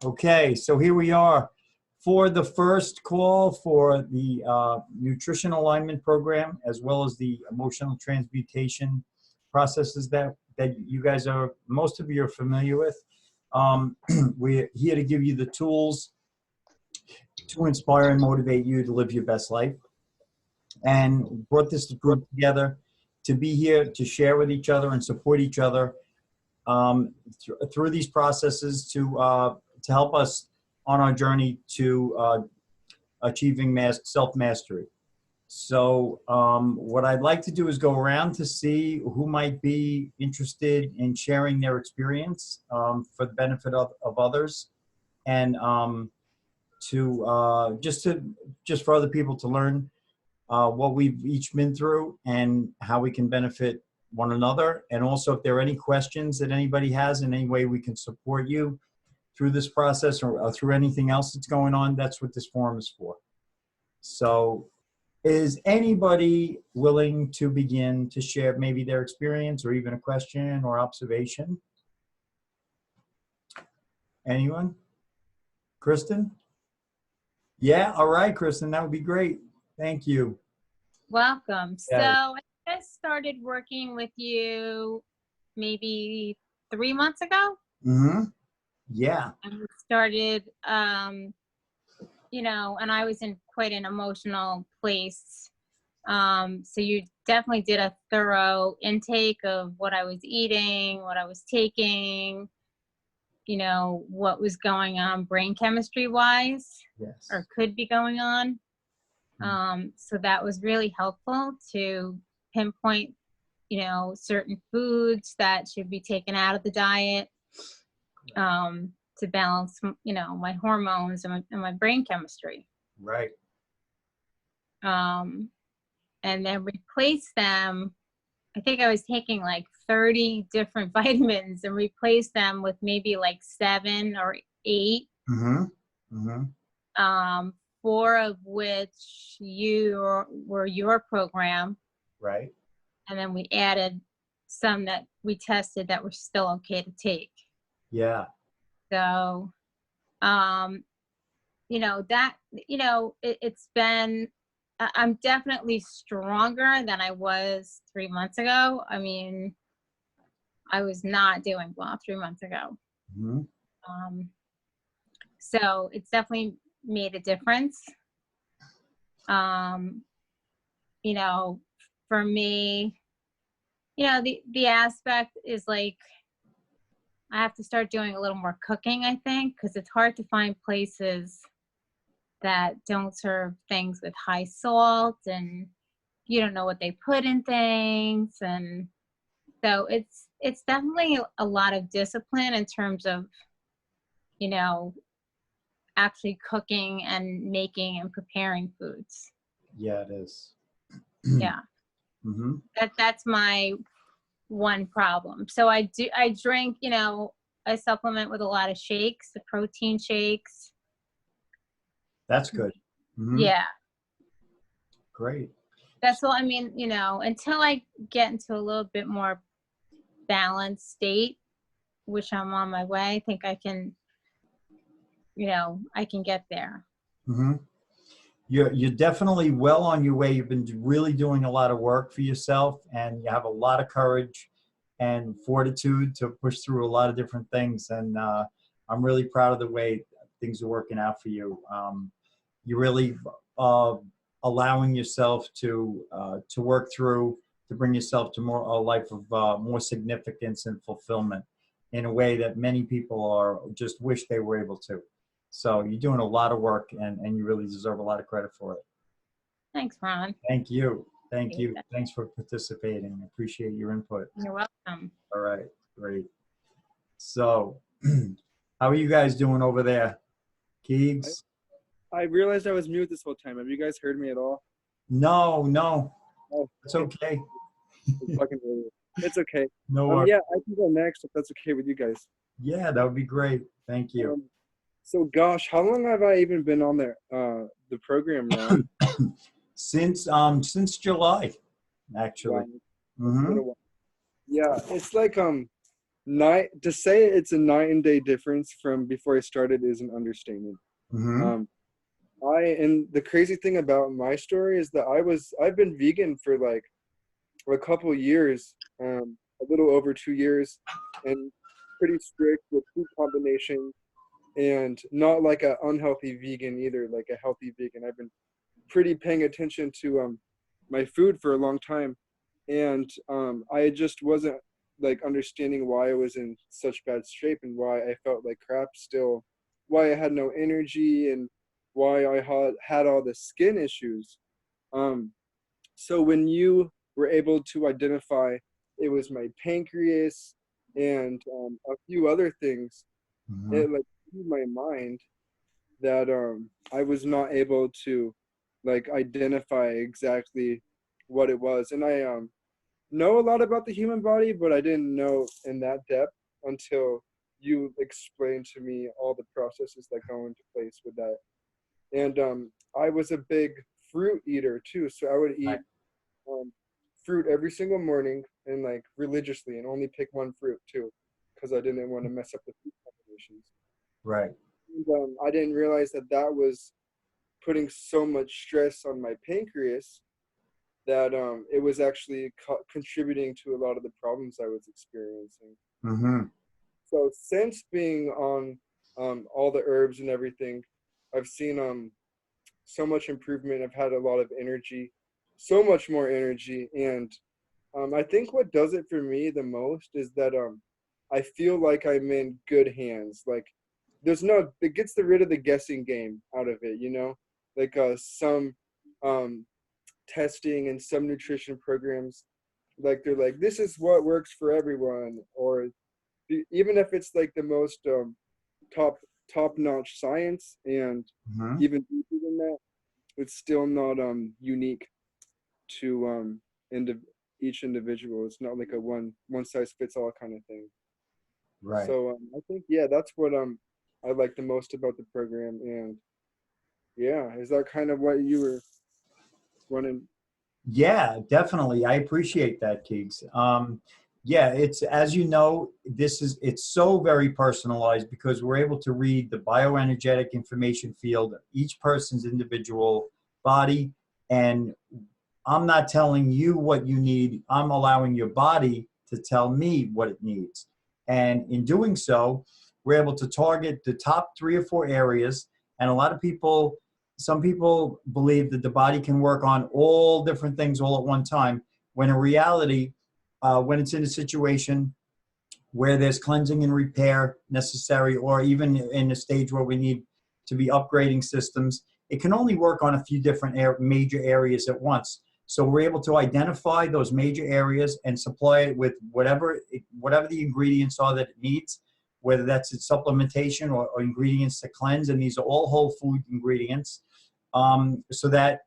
Okay, so here we are for the first call for the nutrition alignment program, as well as the emotional transmutation processes that you guys are, most of you are familiar with. We're here to give you the tools to inspire and motivate you to live your best life. And brought this group together to be here to share with each other and support each other through these processes to help us on our journey to achieving self-mastery. So what I'd like to do is go around to see who might be interested in sharing their experience for the benefit of others, and just for other people to learn what we've each been through and how we can benefit one another. And also, if there are any questions that anybody has in any way we can support you through this process or through anything else that's going on, that's what this forum is for. So is anybody willing to begin to share maybe their experience or even a question or observation? Anyone? Kristen? Yeah, all right, Kristen, that would be great. Thank you. Welcome. Yeah. So I just started working with you maybe 3 months ago. Mm-hmm. Yeah. And we started, and I was in quite an emotional place. So you definitely did a thorough intake of what I was eating, what I was taking, what was going on brain chemistry wise, Yes. or could be going on. So that was really helpful to pinpoint, certain foods that should be taken out of the diet to balance, my hormones and my brain chemistry. Right. And then replace them. I think I was taking like 30 different vitamins and replace them with maybe like 7 or 8. Mm-hmm. Mm-hmm. 4 of which were your program. Right. And then we added some that we tested that were still okay to take. Yeah. So, it's been, I'm definitely stronger than I was 3 months ago. I mean, I was not doing well 3 months ago. Mm-hmm. So it's definitely made a difference. For me, the aspect is like, I have to start doing a little more cooking, I think, because it's hard to find places that don't serve things with high salt, and you don't know what they put in things. And so it's definitely a lot of discipline in terms of, actually cooking and making and preparing foods. Yeah, it is. Yeah. Mm-hmm. That's my one problem. So I drink, I supplement with a lot of shakes, the protein shakes. That's good. Mm-hmm. Yeah. Great. That's all. I mean, until I get into a little bit more balanced state, which I'm on my way, I think I can, I can get there. Mm-hmm. You're definitely well on your way. You've been really doing a lot of work for yourself, and you have a lot of courage and fortitude to push through a lot of different things. And I'm really proud of the way things are working out for you. You're really allowing yourself to work through, to bring yourself to a life of more significance and fulfillment in a way that many people are just wish they were able to. So you're doing a lot of work, and you really deserve a lot of credit for it. Thanks, Ron. Thank you. Thank you. Thanks for participating. I appreciate your input. You're welcome. All right, great. So how are you guys doing over there? Keegs? I realized I was mute this whole time. Have you guys heard me at all? No. Oh, it's okay. It's okay. No worries. Yeah, I can go next if that's okay with you guys. Yeah, that would be great. Thank you. So gosh, how long have I even been on there? The program now? Since July, actually. Wow. Mm-hmm. Yeah, it's like to say it's a night and day difference from before I started is an understatement. Mm-hmm. And the crazy thing about my story is that I've been vegan for like a couple years, a little over 2 years, and pretty strict with food combination, and not like a unhealthy vegan either, like a healthy vegan. I've been pretty paying attention to my food for a long time, and I just wasn't like understanding why I was in such bad shape and why I felt like crap still, why I had no energy, and why I had all the skin issues. So when you were able to identify it was my pancreas and a few other things, Mm-hmm. it like blew my mind that I was not able to like identify exactly what it was. And I know a lot about the human body, but I didn't know in that depth until you explained to me all the processes that go into place with that. And I was a big fruit eater too, so I would eat Right. um, fruit every single morning and like religiously, and only pick one fruit too, because I didn't want to mess up the food combinations. Right. And, I didn't realize that that was putting so much stress on my pancreas that it was actually contributing to a lot of the problems I was experiencing. Mm-hmm. So since being on all the herbs and everything, I've seen so much improvement. I've had a lot of energy, so much more energy, and I think what does it for me the most is that I feel like I'm in good hands. Like there's no, it gets rid of the guessing game out of it, you know? Like some um, testing and some nutrition programs, like they're like, this is what works for everyone, or even if it's like the most top top notch science and Mm-hmm. even deeper than that, it's still not unique to each individual. It's not like a one size fits all kind of thing. Right. So I think yeah, that's what I like the most about the program. And yeah, is that kind of what you were wanting? Yeah, definitely. I appreciate that, Keegs. Yeah, it's as you know, it's so very personalized because we're able to read the bioenergetic information field of each person's individual body. And I'm not telling you what you need. I'm allowing your body to tell me what it needs. And in doing so, we're able to target the top 3 or 4 areas. And a lot of people, some people believe that the body can work on all different things all at one time, when in reality, when it's in a situation where there's cleansing and repair necessary, or even in a stage where we need to be upgrading systems, it can only work on a few different major areas at once. So we're able to identify those major areas and supply it with whatever the ingredients are that it needs, whether that's its supplementation or ingredients to cleanse. And these are all whole food ingredients, so that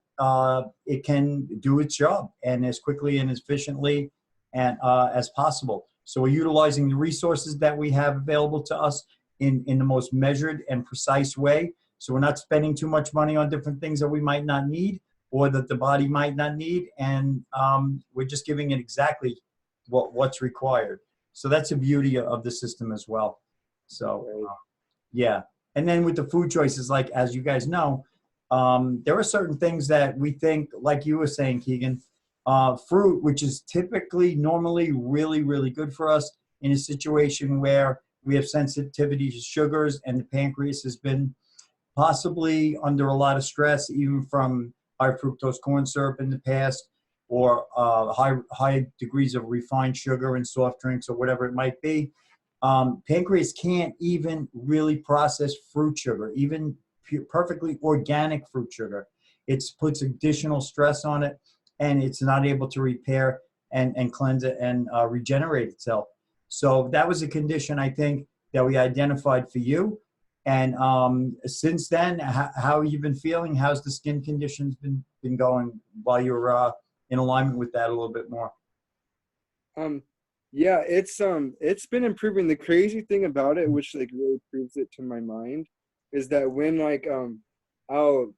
it can do its job and as quickly and efficiently and as possible. So we're utilizing the resources that we have available to us in the most measured and precise way. So we're not spending too much money on different things that we might not need or that the body might not need. And we're just giving it exactly what's required. So that's the beauty of the system as well. So yeah. And then with the food choices, like, as you guys know, there are certain things that we think, like you were saying, Keegan, fruit, which is typically normally really, really good for us in a situation where we have sensitivity to sugars and the pancreas has been possibly under a lot of stress, even from high fructose corn syrup in the past, or high degrees of refined sugar in soft drinks or whatever it might be. Pancreas can't even really process fruit sugar, even perfectly organic fruit sugar. It puts additional stress on it, and it's not able to repair and cleanse it and regenerate itself. So that was a condition, I think, that we identified for you. And since then, how have you been feeling? How's the skin conditions been going while you're in alignment with that a little bit more? Yeah, it's been improving. The crazy thing about it, which like really proves it to my mind, is that when like I'll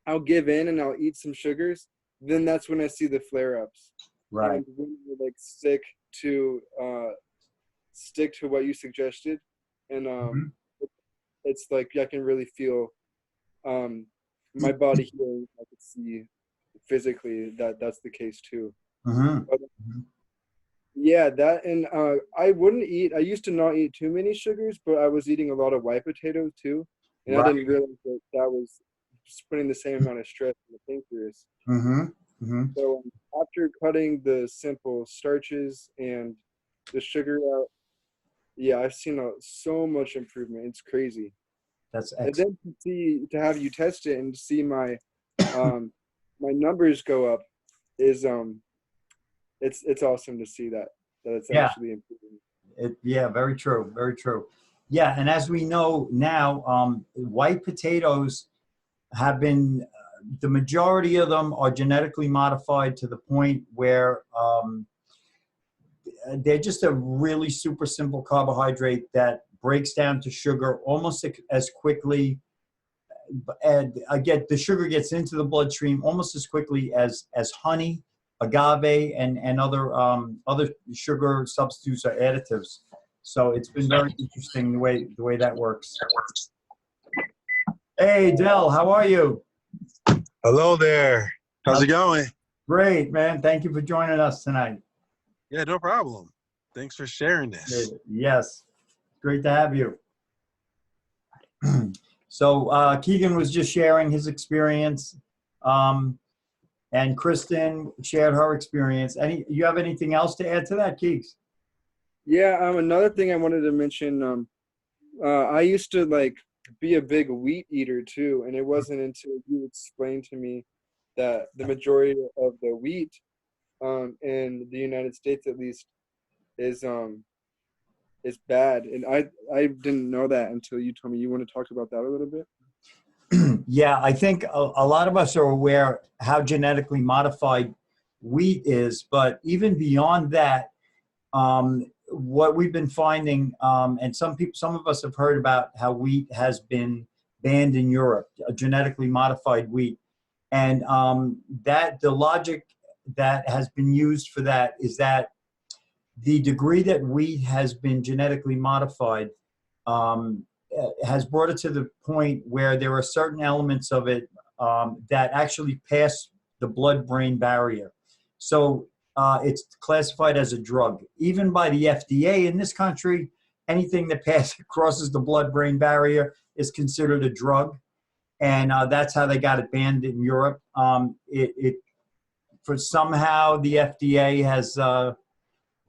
I'll give in and I'll eat some sugars, then that's when I see the flare ups. Right. And when you're like sick to stick to what you suggested, and Mhm. it's like I can really feel my body healing. I could see physically that that's the case too. Mhm. But Mhm. yeah, that and I wouldn't eat. I used to not eat too many sugars, but I was eating a lot of white potatoes too, and I Right. didn't realize that that was just putting the same amount of stress on the pancreas. Mhm. Mhm. So after cutting the simple starches and the sugar out, yeah, I've seen so much improvement. It's crazy. That's And excellent. then to have you test it and see um my numbers go up is it's awesome to see that it's Yeah. actually improving. Yeah, very true, very true. Yeah, and as we know now, white potatoes have been, the majority of them are genetically modified to the point where they're just a really super simple carbohydrate that breaks down to sugar almost as quickly. And again, the sugar gets into the bloodstream almost as quickly as honey, agave, and other sugar substitutes or additives. So it's been very interesting the way that works. Hey, Dell, how are you? Hello there. How's it going? Great, man. Thank you for joining us tonight. Yeah, no problem. Thanks for sharing this. Yes, great to have you. So Keegan was just sharing his experience, and Kristen shared her experience. You have anything else to add to that, Keeks? Yeah, another thing I wanted to mention, I used to like be a big wheat eater too, and it wasn't until you explained to me that the majority of the wheat in the United States at least is bad, and I didn't know that until you told me. You want to talk about that a little bit? Yeah, I think a lot of us are aware how genetically modified wheat is, but even beyond that, what we've been finding, and some of us have heard about how wheat has been banned in Europe, genetically modified wheat, and that the logic that has been used for that is that the degree that wheat has been genetically modified um, has brought it to the point where there are certain elements of it that actually pass the blood-brain barrier. So it's classified as a drug. Even by the FDA in this country, anything that crosses the blood-brain barrier is considered a drug, and that's how they got it banned in Europe. For somehow the FDA has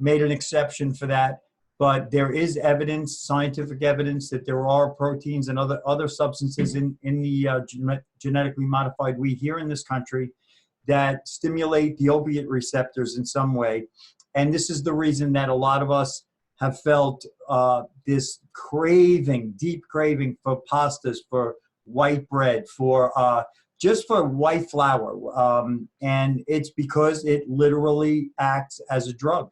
made an exception for that. But there is evidence, scientific evidence, that there are proteins and other substances in the genetically modified wheat here in this country that stimulate the opiate receptors in some way. And this is the reason that a lot of us have felt this craving, deep craving for pastas, for white bread, for just for white flour. And it's because it literally acts as a drug.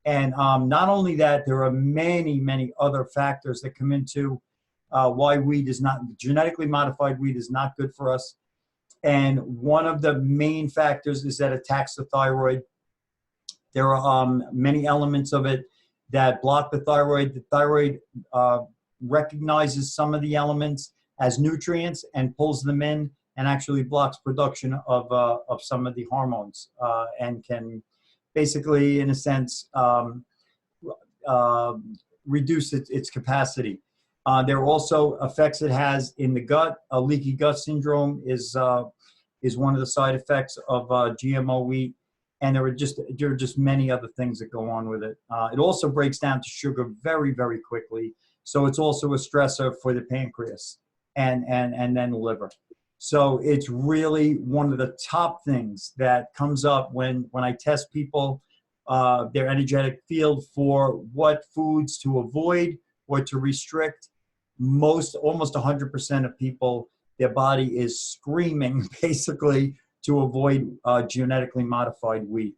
And not only that, there are many, many other factors that come into why wheat is not, genetically modified wheat is not good for us. And one of the main factors is that it attacks the thyroid. There are many elements of it that block the thyroid. The thyroid recognizes some of the elements as nutrients and pulls them in, and actually blocks production of some of the hormones, and can basically, in a sense, uh, reduce its capacity. There are also effects it has in the gut. A leaky gut syndrome is one of the side effects of GMO wheat, and there are just many other things that go on with it. It also breaks down to sugar very, very quickly, so it's also a stressor for the pancreas and then the liver. So it's really one of the top things that comes up when I test people, their energetic field, for what foods to avoid or to restrict. Almost 100% of people, their body is screaming basically to avoid genetically modified wheat.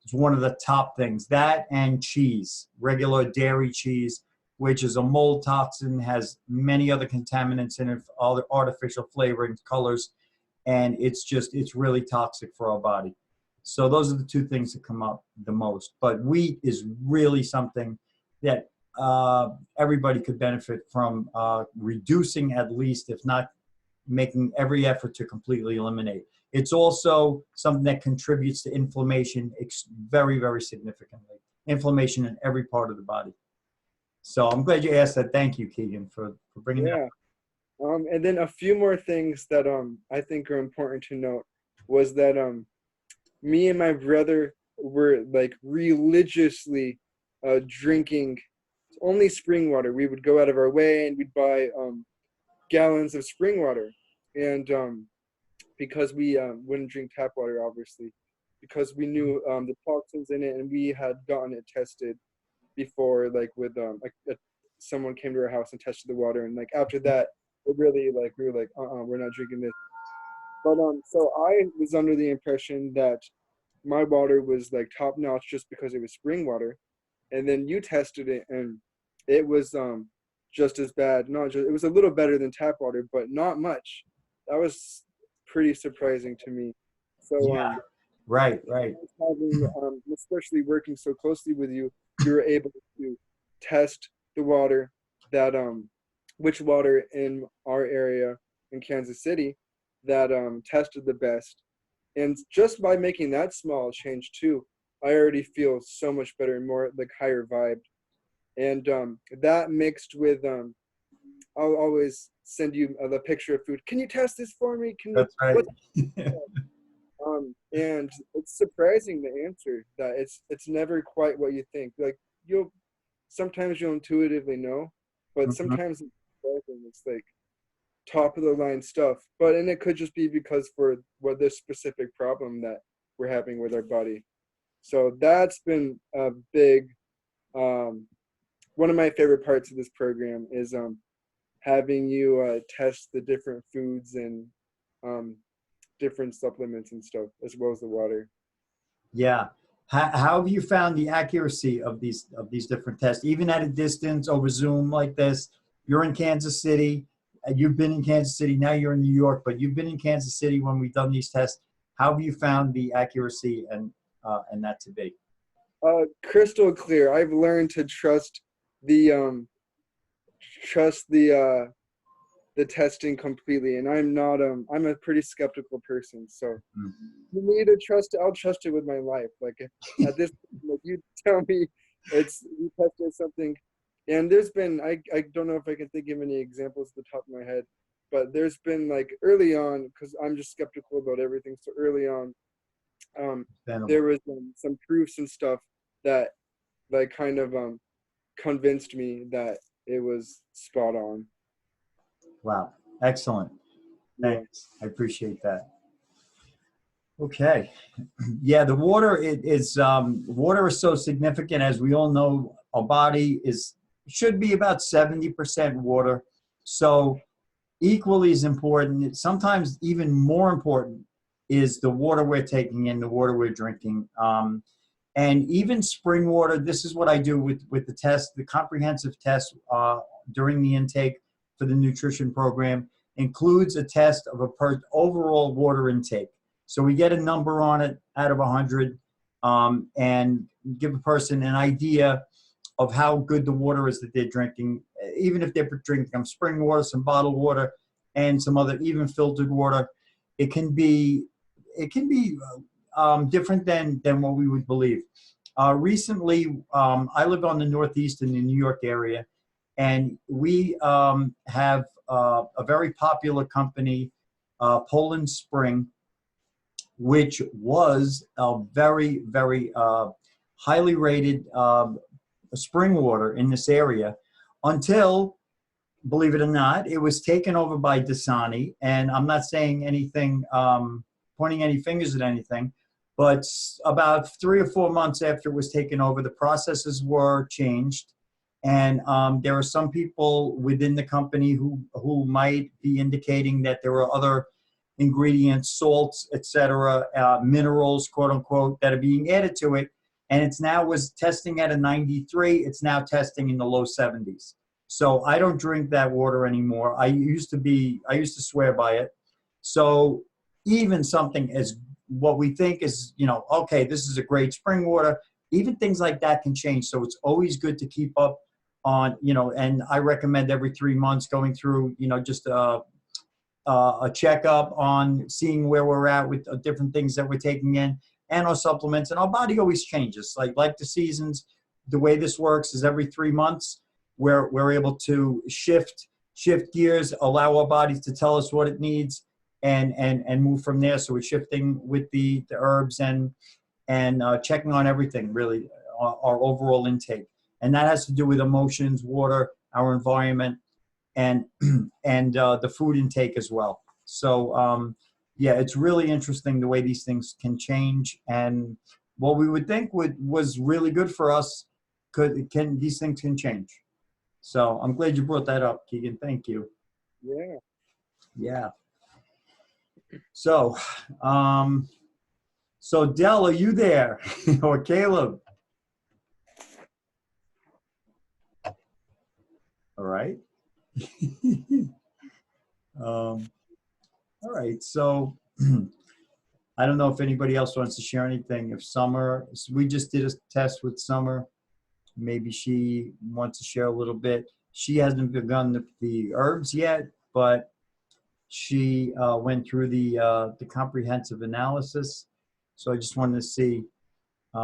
It's one of the top things. That and cheese, regular dairy cheese, which is a mold toxin, has many other contaminants in it, all the artificial flavorings, colors, and it's really toxic for our body. So those are the two things that come up the most. But wheat is really something that everybody could benefit from reducing, at least, if not making every effort to completely eliminate. It's also something that contributes to inflammation very, very significantly. Inflammation in every part of the body. So I'm glad you asked that. Thank you, Keegan, for bringing that up. Yeah. And then a few more things that I think are important to note was that me and my brother were like religiously drinking only spring water. We would go out of our way and we'd buy gallons of spring water, and because we wouldn't drink tap water, obviously, because we knew the toxins in it, and we had gotten it tested before, like with someone came to our house and tested the water, and like after that, it really like we were like, we're not drinking this. But so I was under the impression that my water was like top notch just because it was spring water, and then you tested it and it was just as bad. Not just, it was a little better than tap water, but not much. That was pretty surprising to me. So Yeah, right. having, especially working so closely with you, you were able to test the water that which water in our area in Kansas City that tested the best. And just by making that small change too, I already feel so much better and more like higher vibed. And that mixed with I'll always send you the picture of food. Can you test this for me? Can That's you, right. and it's surprising the answer that it's never quite what you think. Like sometimes you'll intuitively know, but sometimes it's like top of the line stuff. And it could just be because for this specific problem that we're having with our body. So that's been a big one of my favorite parts of this program is having you test the different foods and different supplements and stuff, as well as the water. Yeah. How have you found the accuracy of these different tests, even at a distance over Zoom like this? You're in Kansas City. You've been in Kansas City. Now you're in New York, but you've been in Kansas City when we've done these tests. How have you found the accuracy and that to be? Crystal clear. I've learned to trust the testing completely, and I'm not I'm a pretty skeptical person, so you need to trust it. I'll trust it with my life. Like at this like you tell me you tested something, and there's been I don't know if I can think of any examples at the top of my head, but there's been like early on, because I'm just skeptical about everything, so early on there was some proofs and stuff that like kind of convinced me that it was spot on. Wow. Excellent. Thanks. I appreciate that. Okay. Yeah, the water water is so significant. As we all know, our body should be about 70% water. So equally as important, sometimes even more important, is the water we're taking in, the water we're drinking. And even spring water, this is what I do with the test, the comprehensive test during the intake for the nutrition program, includes a test of overall water intake. So we get a number on it out of 100 and give a person an idea of how good the water is that they're drinking, even if they're drinking spring water, some bottled water, and some other even filtered water. It can be different than what we would believe. Recently, I live on the Northeast in the New York area, and we have a very popular company, Poland Spring, which was a very, very highly rated spring water in this area until, believe it or not, it was taken over by Dasani. And I'm not saying anything, pointing any fingers at anything, but about 3 or 4 months after it was taken over, the processes were changed. And there are some people within the company who might be indicating that there are other ingredients, salts, etc., minerals, quote unquote, that are being added to it. And it's now was testing at a 93. It's now testing in the low 70s. So I don't drink that water anymore. I used to swear by it. So even something as what we think is, okay, this is a great spring water, even things like that can change. So it's always good to keep up on, and I recommend every 3 months going through, just a checkup on seeing where we're at with different things that we're taking in and our supplements. And our body always changes. Like the seasons, the way this works is every 3 months, we're able to shift gears, allow our bodies to tell us what it needs, and move from there. So we're shifting with the herbs and checking on everything, really, our overall intake. And that has to do with emotions, water, our environment, and the food intake as well. So yeah, it's really interesting the way these things can change. And what we would think was really good for us, these things can change. So I'm glad you brought that up, Keegan. Thank you. Yeah. Yeah. So, Del, are you there? Or Caleb? All right. All right. So I don't know if anybody else wants to share anything. If Summer, we just did a test with Summer. Maybe she wants to share a little bit. She hasn't begun the herbs yet, but she went through the comprehensive analysis. So I just wanted to see. I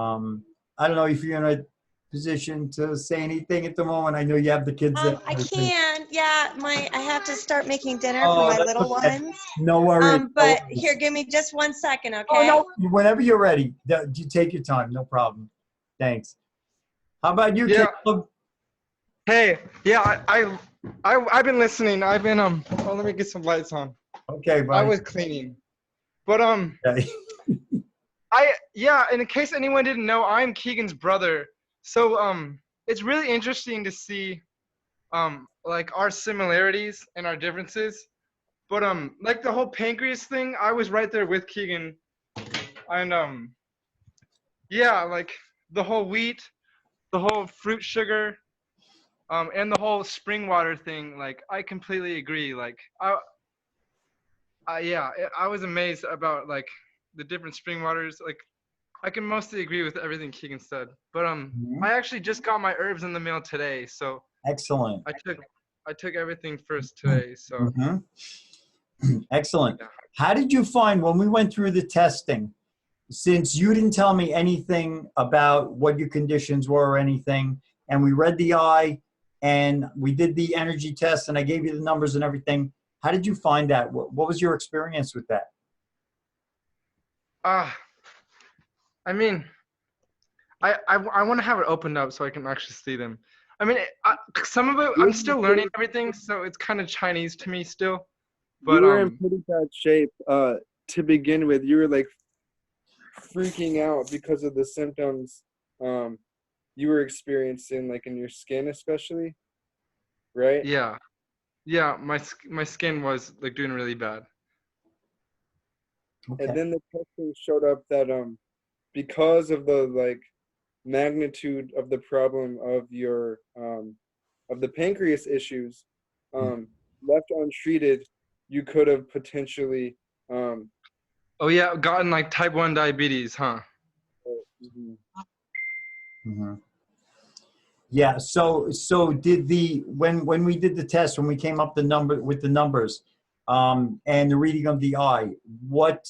don't know if you're in a position to say anything at the moment. I know you have the kids there. I can. Yeah, I have to start making dinner Oh, for my that's little okay. ones. No worries. But here, give me just 1 second, okay? Oh, no, whenever you're ready. You take your time. No problem. Thanks. How about you, Yeah. Caleb? Hey, yeah, I've been listening. I've been Oh, let me get some lights on. Okay, buddy. I was cleaning, but Okay. yeah. In case anyone didn't know, I'm Keegan's brother. So it's really interesting to see like our similarities and our differences. But like the whole pancreas thing, I was right there with Keegan, and yeah, like the whole wheat, the whole fruit sugar. And the whole spring water thing, like, I completely agree. Like, yeah, I was amazed about, like, the different spring waters. Like, I can mostly agree with everything Keegan said. But, Mhm. I actually just got my herbs in the mail today, so Excellent. I took everything first today, so. Mhm. Excellent. Yeah. How did you find when we went through the testing, since you didn't tell me anything about what your conditions were or anything, and we read the eye and we did the energy test and I gave you the numbers and everything, how did you find that? What was your experience with that? I mean, I want to have it opened up so I can actually see them. I mean, some of it, I'm still learning everything, so it's kind of Chinese to me still. But you were in pretty bad shape to begin with. You were like freaking out because of the symptoms you were experiencing, like in your skin especially, right? yeah, my skin was like doing really bad. Okay. And then the testing showed up that because of the like magnitude of the problem of your of the pancreas issues, left untreated, you could have potentially Oh yeah, gotten like type 1 diabetes, huh? Mm-hmm. Yeah. So did when we did the test, when we came up with the numbers, and the reading of the eye, what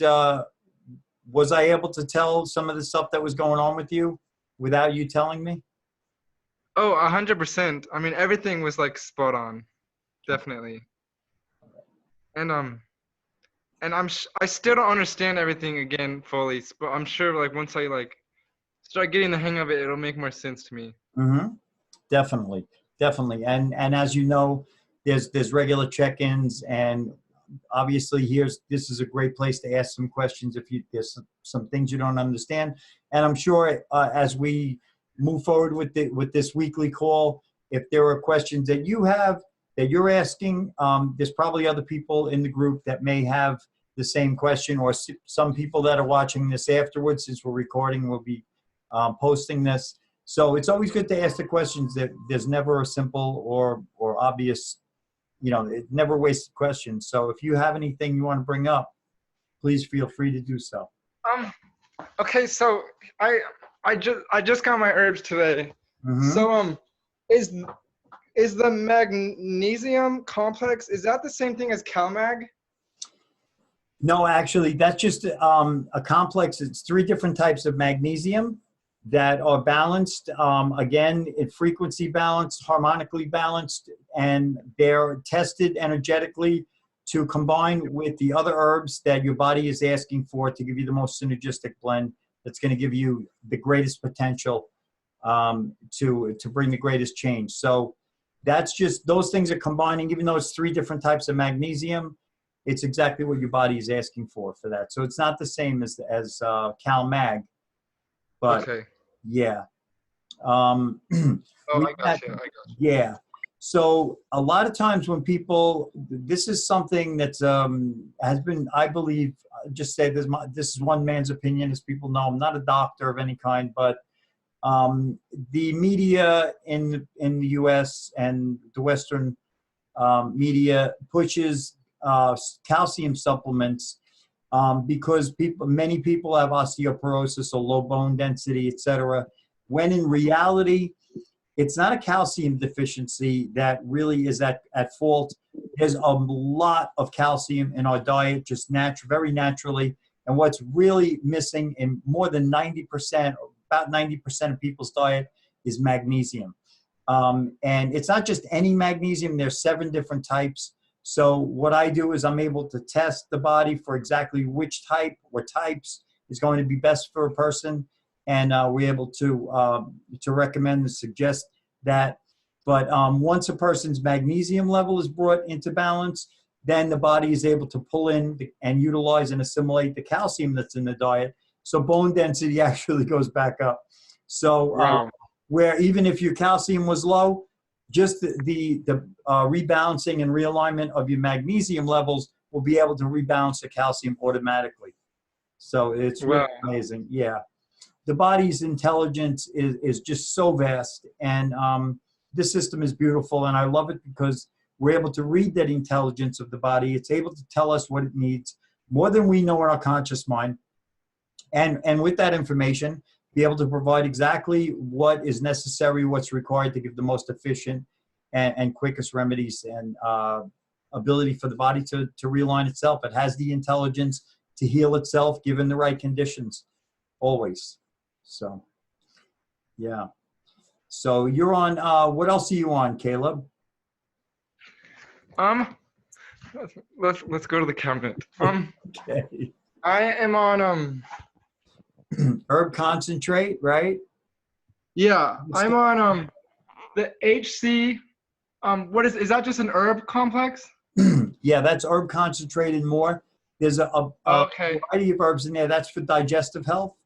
was I able to tell some of the stuff that was going on with you without you telling me? Oh, 100%. I mean, everything was like spot on, definitely. And I still don't understand everything again fully, but I'm sure like once I like start getting the hang of it, it'll make more sense to me. Mm-hmm. Definitely. And as you know, there's regular check-ins, and obviously this is a great place to ask some questions if there's some things you don't understand. And I'm sure as we move forward with this weekly call, if there are questions that you have that you're asking, there's probably other people in the group that may have the same question, or some people that are watching this afterwards, since we're recording, will be posting this. So it's always good to ask the questions. That there's never a simple or obvious, it never wastes a question. So if you have anything you want to bring up, please feel free to do so. Okay, so I just got my herbs today. Mm-hmm. So is the magnesium complex, is that the same thing as CalMag? No, actually, that's just a complex. It's 3 different types of magnesium that are balanced. Again, in frequency balanced, harmonically balanced, and they're tested energetically to combine with the other herbs that your body is asking for to give you the most synergistic blend that's going to give you the greatest potential to bring the greatest change. So that's just, those things are combining, even though it's 3 different types of magnesium, it's exactly what your body is asking for that. So it's not the same as CalMag, but Okay. yeah. Oh, We I got you. Yeah. So a lot of times when people, this is something that's has been, I believe, just say this, this is one man's opinion, as people know. I'm not a doctor of any kind, but the media in the U.S. and the Western media pushes calcium supplements because many people have osteoporosis or low bone density, etc. When in reality, it's not a calcium deficiency that really is at fault. There's a lot of calcium in our diet, just very naturally. And what's really missing in more than 90%, about 90% of people's diet is magnesium. And it's not just any magnesium, there's 7 different types. So what I do is I'm able to test the body for exactly which type or types is going to be best for a person. And we're able to recommend and suggest that. But once a person's magnesium level is brought into balance, then the body is able to pull in and utilize and assimilate the calcium that's in the diet. So bone density actually goes back up. So Wow. where even if your calcium was low, just the rebalancing and realignment of your magnesium levels will be able to rebalance the calcium automatically. So it's really amazing. Yeah. The body's intelligence is just so vast, and this system is beautiful, and I love it because we're able to read that intelligence of the body. It's able to tell us what it needs more than we know in our conscious mind, and with that information, be able to provide exactly what is necessary, what's required to give the most efficient and quickest remedies and ability for the body to realign itself. It has the intelligence to heal itself given the right conditions, always. So, yeah. So you're on, what else are you on, Caleb? Let's go to the cabinet. Okay. I am on Herb concentrate, right? yeah, I'm on the HC. What is that? Just an herb complex? Yeah, that's herb concentrate and more. There's a Okay. variety of herbs in there. That's for digestive health.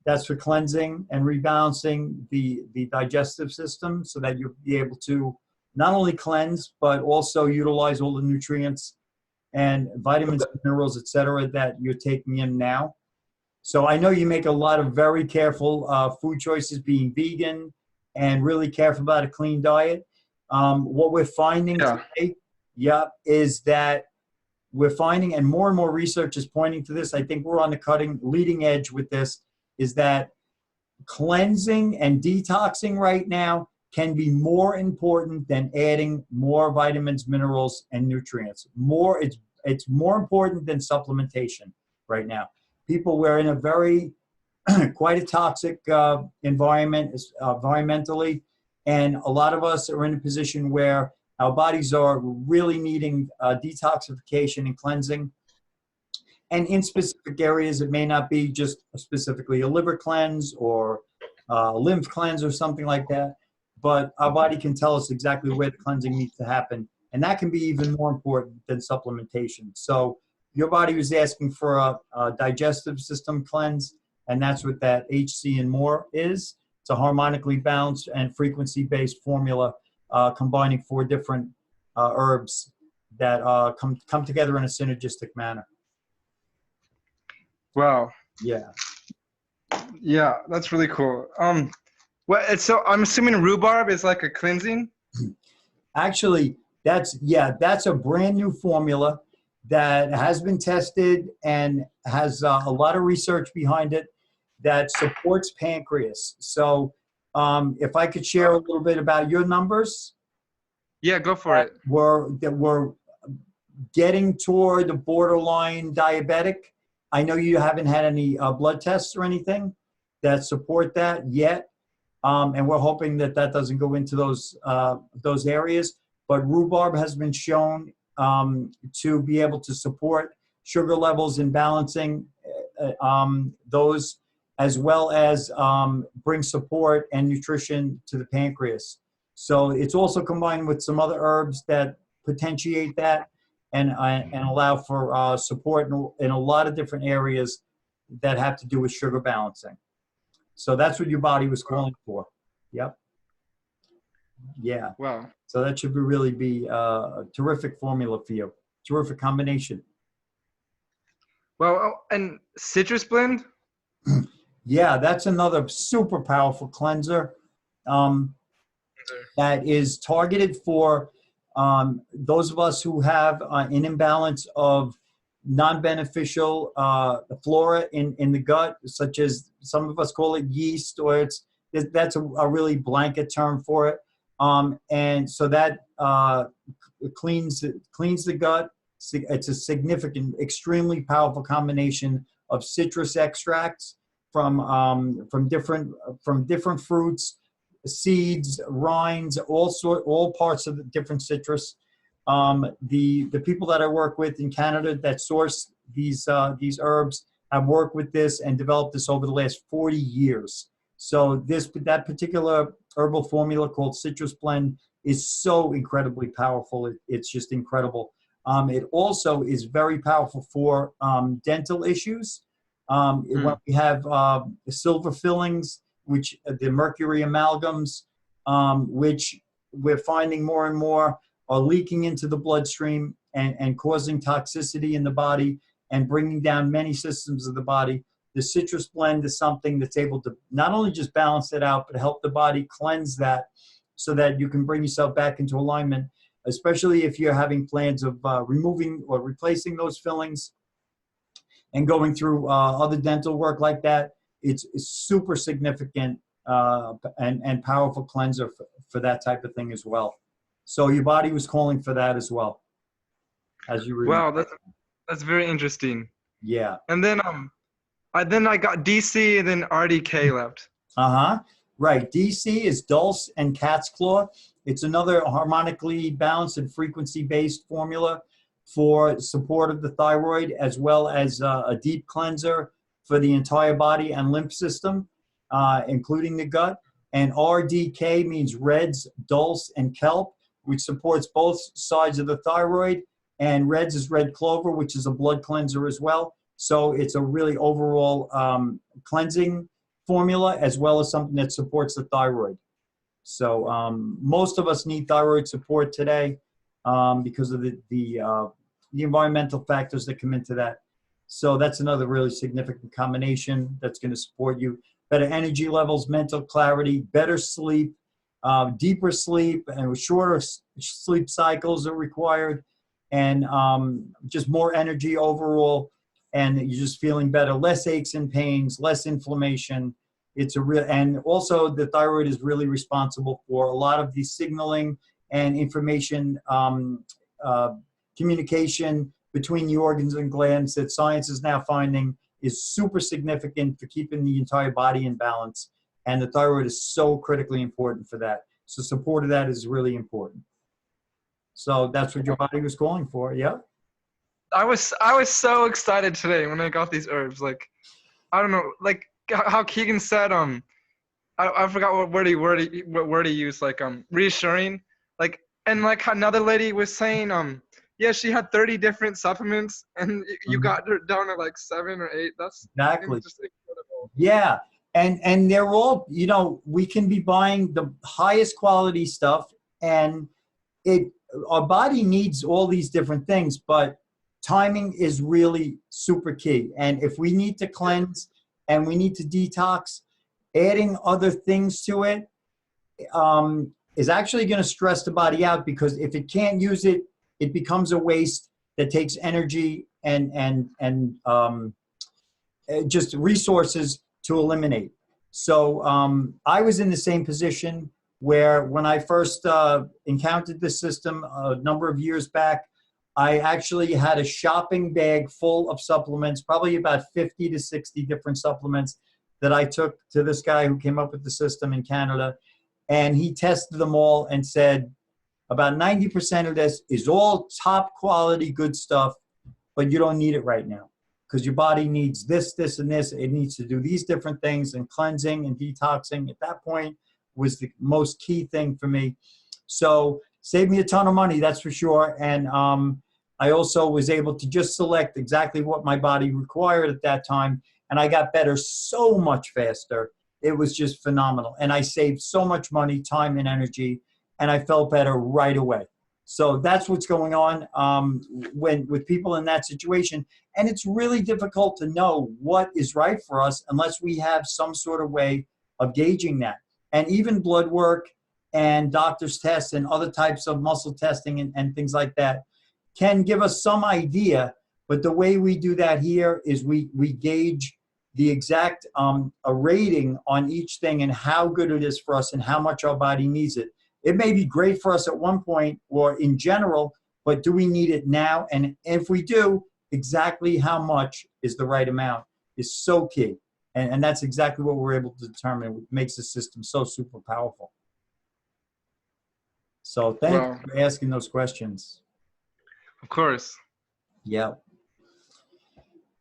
That's for cleansing and rebalancing the digestive system so that you'll be able to not only cleanse, but also utilize all the nutrients and vitamins, minerals, et cetera, that you're taking in now. So I know you make a lot of very careful food choices, being vegan and really careful about a clean diet. What we're finding today, is that we're finding, and more research is pointing to this, I think we're on the leading edge with this, is that cleansing and detoxing right now can be more important than adding more vitamins, minerals, and nutrients. It's more important than supplementation right now. People, we're in a very, quite a toxic environment, environmentally, and a lot of us are in a position where our bodies are really needing detoxification and cleansing. And in specific areas, it may not be just specifically a liver cleanse or a lymph cleanse or something like that, but our body can tell us exactly where the cleansing needs to happen. And that can be even more important than supplementation. So your body was asking for a digestive system cleanse, and that's what that HC and more is. It's a harmonically balanced and frequency-based formula combining 4 different herbs that come together in a synergistic manner. Wow. Yeah. Yeah, that's really cool. So I'm assuming rhubarb is like a cleansing. Actually, that's a brand new formula that has been tested and has a lot of research behind it that supports pancreas. So if I could share a little bit about your numbers. Yeah, go for it. were getting toward the borderline diabetic. I know you haven't had any blood tests or anything that support that yet, and we're hoping that that doesn't go into those areas. But rhubarb has been shown to be able to support sugar levels in balancing those, as well as bring support and nutrition to the pancreas. So it's also combined with some other herbs that potentiate that and allow for support in a lot of different areas that have to do with sugar balancing. So that's what your body was calling for. Yep. Yeah. Wow. So that should really be a terrific formula for you. Terrific combination. Well, oh, and citrus blend? Yeah, that's another super powerful cleanser that is targeted for those of us who have an imbalance of non-beneficial flora in the gut, such as some of us call it yeast, or that's a really blanket term for it. And so that cleans the gut. It's a significant, extremely powerful combination of citrus extracts from different fruits, seeds, rinds, all parts of the different citrus. The people that I work with in Canada that source these herbs have worked with this and developed this over the last 40 years. So that particular herbal formula called Citrus Blend is so incredibly powerful. It's just incredible. It also is very powerful for dental issues. When we have silver fillings, which the mercury amalgams, which we're finding more and more are leaking into the bloodstream and causing toxicity in the body and bringing down many systems of the body. The Citrus Blend is something that's able to not only just balance it out, but help the body cleanse that so that you can bring yourself back into alignment, especially if you're having plans of removing or replacing those fillings and going through other dental work like that. It's super significant and powerful cleanser for that type of thing as well. So your body was calling for that as well. As you were. Wow, that's very interesting. Yeah. And then I got DC and then RDK left. Right. DC is dulse and cat's claw. It's another harmonically balanced and frequency-based formula for support of the thyroid, as well as a deep cleanser for the entire body and lymph system, including the gut. And RDK means reds, dulse, and kelp, which supports both sides of the thyroid. And reds is red clover, which is a blood cleanser as well. So it's a really overall cleansing formula, as well as something that supports the thyroid. So most of us need thyroid support today because of the environmental factors that come into that. So that's another really significant combination that's going to support you. Better energy levels, mental clarity, better sleep, deeper sleep, and shorter sleep cycles are required, and just more energy overall. And you're just feeling better, less aches and pains, less inflammation. It's a real, and also the thyroid is really responsible for a lot of the signaling and information communication between the organs and glands that science is now finding is super significant for keeping the entire body in balance. And the thyroid is so critically important for that. So support of that is really important. So that's what your body was calling for. Yeah. I was so excited today when I got these herbs. Like, I don't know, like how Keegan said, I forgot what word he used, like reassuring, like, and like another lady was saying, yeah, she had 30 different supplements and you got her down to like 7 or 8. That's exactly just incredible. Yeah. And they're all, we can be buying the highest quality stuff, and our body needs all these different things, but timing is really super key. And if we need to cleanse and we need to detox, adding other things to it is actually going to stress the body out, because if it can't use it, it becomes a waste that takes energy and just resources to eliminate. So I was in the same position where when I first encountered this system a number of years back, I actually had a shopping bag full of supplements, probably about 50 to 60 different supplements that I took to this guy who came up with the system in Canada. And he tested them all and said, about 90% of this is all top quality good stuff, but you don't need it right now because your body needs this, this, and this. It needs to do these different things, and cleansing and detoxing at that point was the most key thing for me. So saved me a ton of money, that's for sure. And I also was able to just select exactly what my body required at that time. And I got better so much faster. It was just phenomenal. And I saved so much money, time, and energy, and I felt better right away. So that's what's going on when with people in that situation. And it's really difficult to know what is right for us unless we have some sort of way of gauging that. And even blood work and doctor's tests and other types of muscle testing and things like that can give us some idea. But the way we do that here is we gauge the exact a rating on each thing and how good it is for us and how much our body needs it. It may be great for us at one point or in general, but do we need it now? And if we do, exactly how much is the right amount is so key. And that's exactly what we're able to determine, which makes the system so super powerful. So thank Wow. you for asking those questions. Of course. Yeah.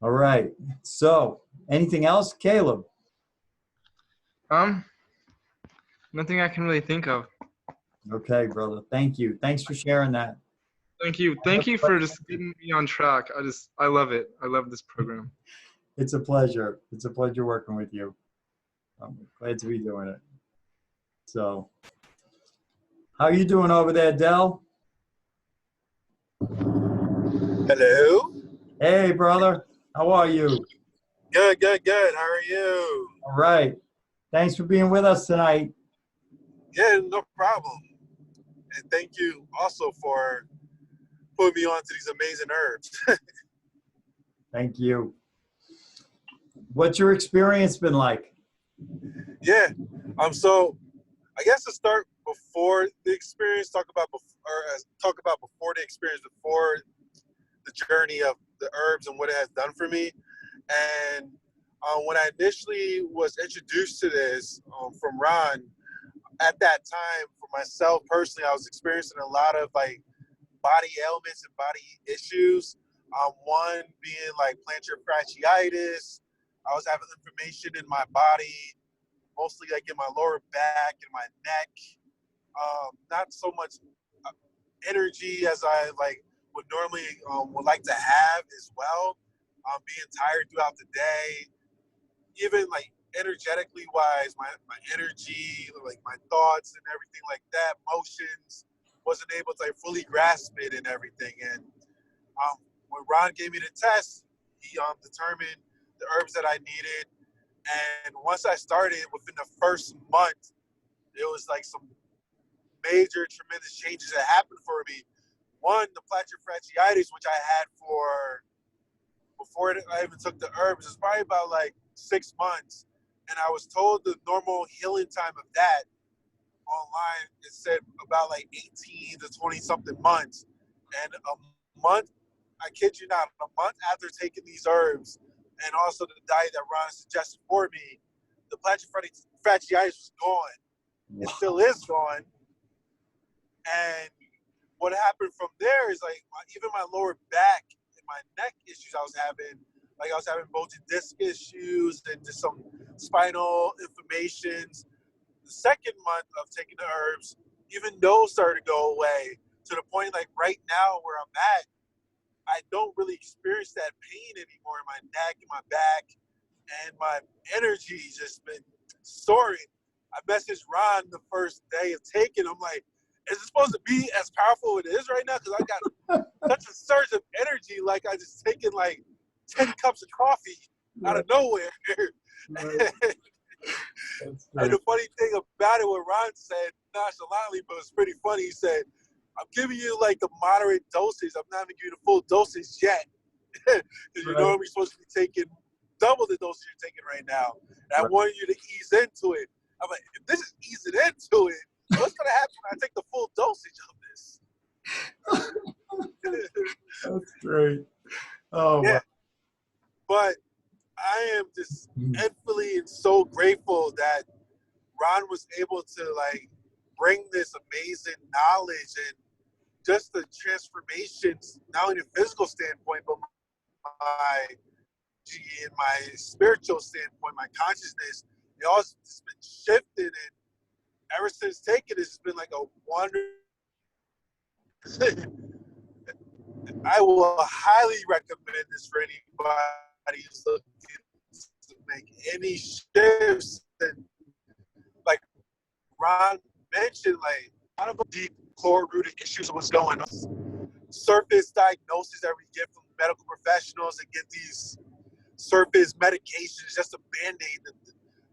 All right. So anything else, Caleb? Nothing I can really think of. Okay, brother. Thank you. Thanks for sharing that. Thank you. Thank you for just getting me on track. I love it. I love this program. It's a pleasure. It's a pleasure working with you. I'm glad to be doing it. So, how are you doing over there, Del? Hello. Hey, brother. How are you? Good, good, good. How are you? All right. Thanks for being with us tonight. Yeah, no problem. And thank you also for putting me on to these amazing herbs. Thank you. What's your experience been like? Yeah. So I guess to start before the experience, talk about before the experience, before the journey of the herbs and what it has done for me. And when I initially was introduced to this from Ron, at that time, for myself personally, I was experiencing a lot of like body ailments and body issues. One being like plantar fasciitis. I was having inflammation in my body, mostly like in my lower back and my neck. Not so much energy as I like would normally would like to have as well. Being tired throughout the day, even like energetically wise, my energy, like my thoughts and everything like that, motions, wasn't able to like fully grasp it and everything. And when Ron gave me the test, he determined the herbs that I needed. And once I started, within the first month, it was like some major, tremendous changes that happened for me. One, the plantar fasciitis, which I had before I even took the herbs, is probably about like 6 months. And I was told the normal healing time of that online, it said about like 18 to 20 something months. And a month, I kid you not, a month after taking these herbs and also the diet that Ron suggested for me, the plantar fasciitis was gone. It still is gone. And what happened from there is like even my lower back and my neck issues I was having, like I was having bulging disc issues and just some spinal inflammations. The second month of taking the herbs, even those started to go away to the point like right now where I'm at, I don't really experience that pain anymore in my neck and my back, and my energy's just been soaring. I messaged Ron the first day of taking. I'm like, is it supposed to be as powerful as it is right now? Because I got such a surge of energy, like I just taken like 10 cups of coffee out of nowhere. And the funny thing about it, what Ron said nonchalantly, but it was pretty funny. He said, I'm giving you like the moderate dosage. I'm not even giving you the full dosage yet. Because you're normally supposed to be taking double the dosage you're taking right now. And I wanted you to ease into it. I'm like, if this is easing into it, what's gonna happen when I take the full dosage of this? That's great. Oh, Yeah. wow. But I am just Mm. infinitely and so grateful that Ron was able to like bring this amazing knowledge and just the transformations, not only the physical standpoint, but in my spiritual standpoint, my consciousness, it also has been shifted, and ever since taking it, it's been like a wonder. I will highly recommend this for anybody who's looking to make any shifts. And like Ron mentioned, like a lot of deep core-rooted issues of what's going on. Surface diagnoses that we get from medical professionals and get these surface medications just to band-aid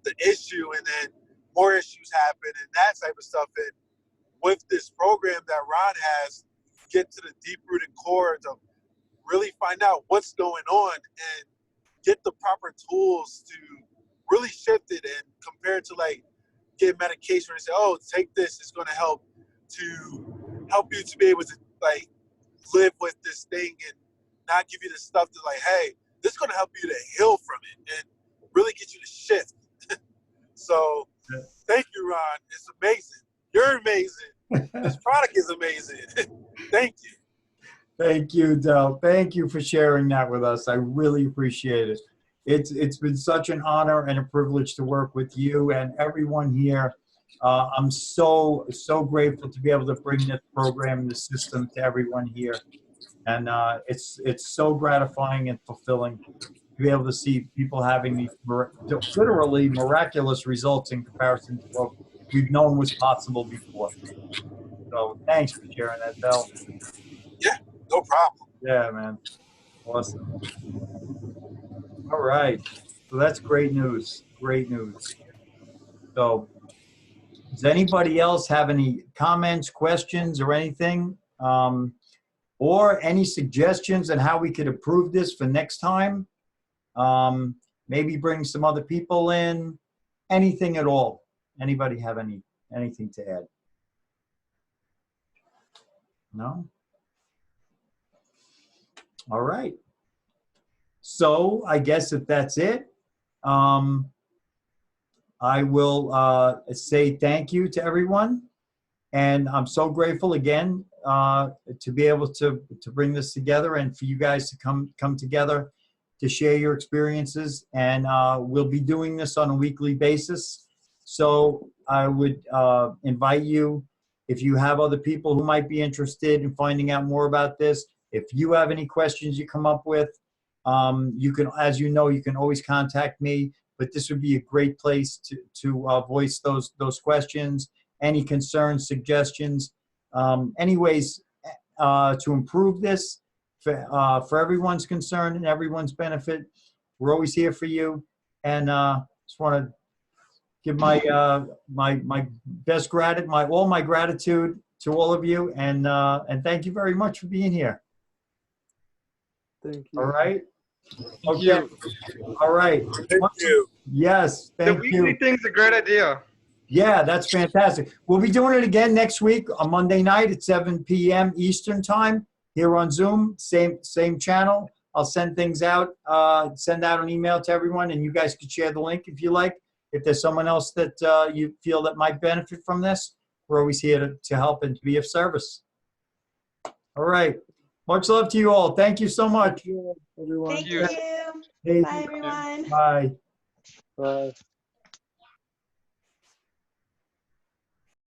the issue, and then more issues happen and that type of stuff. And with this program that Ron has, get to the deep-rooted core to really find out what's going on and get the proper tools to really shift it, and compared to like get medication and say, oh, take this, it's going to help you to be able to like live with this thing and not give you the stuff to like, hey, this is going to help you to heal from it and really get you to shift. So thank you, Ron. It's amazing. You're amazing. This product is amazing. Thank you. Thank you, Del. Thank you for sharing that with us. I really appreciate it. It's been such an honor and a privilege to work with you and everyone here. I'm so grateful to be able to bring this program and the system to everyone here. And it's so gratifying and fulfilling to be able to see people having these literally miraculous results in comparison to what we've known was possible before. So thanks for sharing that, Del. Yeah, no problem. Yeah, man. Awesome. All right. So that's great news. Great news. So does anybody else have any comments, questions, or anything? Or any suggestions on how we could improve this for next time? Maybe bring some other people in, anything at all. Anybody have anything to add? No? All right. So I guess if that's it, I will say thank you to everyone. And I'm so grateful again to be able to bring this together and for you guys to come together to share your experiences. And we'll be doing this on a weekly basis. So I would invite you, if you have other people who might be interested in finding out more about this, if you have any questions you come up with, you can, as you know, you can always contact me, but this would be a great place to voice those questions, any concerns, suggestions, any ways to improve this for everyone's concern and everyone's benefit. We're always here for you. And just want to give my my best all my gratitude to all of you, and thank you very much for being here. Thank you. All right. Thank Okay. you. All right. Thank you. Yes. The Thank weekly you. thing's a great idea. Yeah, that's fantastic. We'll be doing it again next week on Monday night at 7 p.m. Eastern time here on Zoom. Same channel. I'll send things out, send out an email to everyone, and you guys can share the link if you like. If there's someone else that you feel that might benefit from this, we're always here to help and to be of service. All right. Much love to you all. Thank you so much. Thank you, everyone. Thank you. you. Hey, Bye, everyone. bye. Bye.